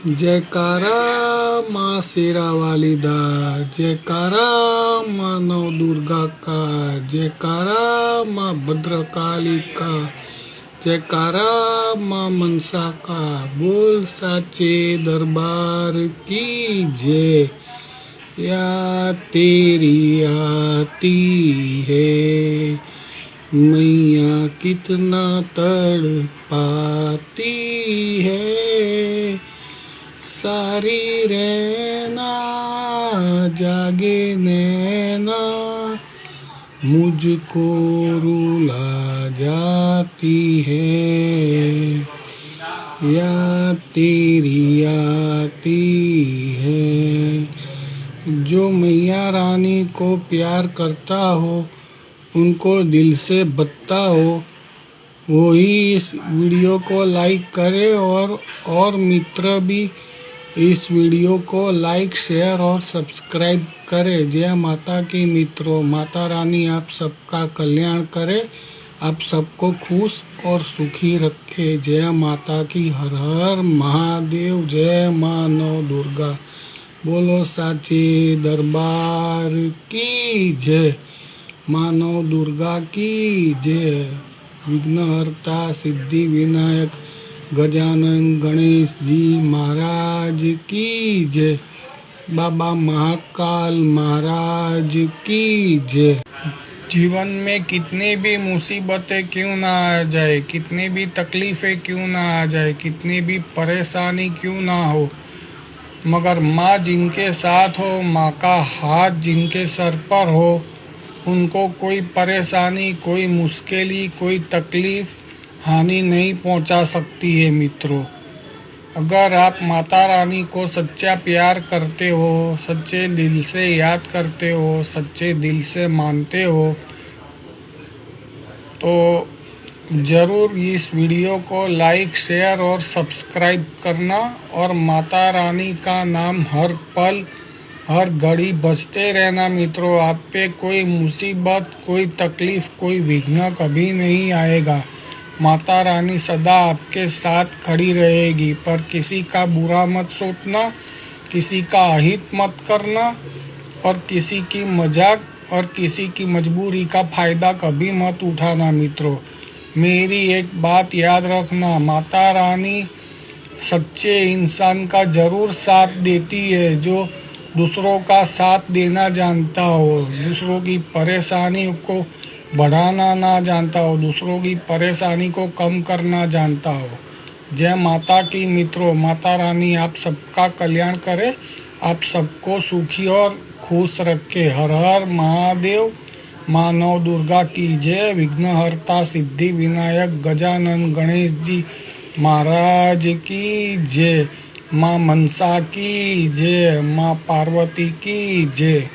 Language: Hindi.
जयकारा माँ शेरा वाली दा, जयकारा माँ नौ दुर्गा का, जयकारा माँ भद्रकाली का, जयकारा माँ मनसा का। बोल साचे दरबार की जय। या तेरी आती है मैया कितना तड़पाती है, सारी रहना जागे नैना मुझको रुला जाती है। या तेरी आती है। जो मैया रानी को प्यार करता हो, उनको दिल से बत्ता हो, वो ही इस वीडियो को लाइक करे और मित्र भी इस वीडियो को लाइक शेयर और सब्सक्राइब करे। जय माता की मित्रों, माता रानी आप सबका कल्याण करे, आप सबको खुश और सुखी रखे। जय माता की। हर हर महादेव। जय माँ नौ दुर्गा। बोलो साचे दरबार की जय। माँ नौ दुर्गा की जय। विघ्नहर्ता सिद्धि विनायक गजानन गणेश जी महाराज की जय। बाबा महाकाल महाराज की जय। जीवन में कितनी भी मुसीबतें क्यों ना आ जाए, कितनी भी तकलीफें क्यों ना आ जाए, कितनी भी परेशानी क्यों ना हो, मगर माँ जिनके साथ हो, माँ का हाथ जिनके सर पर हो, उनको कोई परेशानी, कोई मुश्किल, कोई तकलीफ, हानि नहीं पहुंचा सकती है मित्रों। अगर आप माता रानी को सच्चा प्यार करते हो, सच्चे दिल से याद करते हो, सच्चे दिल से मानते हो, तो ज़रूर इस वीडियो को लाइक शेयर और सब्सक्राइब करना और माता रानी का नाम हर पल हर घड़ी बचते रहना मित्रों। आप पे कोई मुसीबत, कोई तकलीफ, कोई विघ्न कभी नहीं आएगा। माता रानी सदा आपके साथ खड़ी रहेगी। पर किसी का बुरा मत सोचना, किसी का अहित मत करना और किसी की मजाक और किसी की मजबूरी का फायदा कभी मत उठाना मित्रों। मेरी एक बात याद रखना, माता रानी सच्चे इंसान का जरूर साथ देती है, जो दूसरों का साथ देना जानता हो, दूसरों की परेशानी को बढ़ाना ना जानता हो, दूसरों की परेशानी को कम करना जानता हो। जय माता की मित्रों। माता रानी आप सबका कल्याण करे, आप सबको सुखी और खुश रखे। हर हर महादेव। माँ नौ दुर्गा की जय। विघ्नहर्ता सिद्धि विनायक गजानन गणेश जी महाराज की जय। माँ मनसा की जय। माँ पार्वती की जय।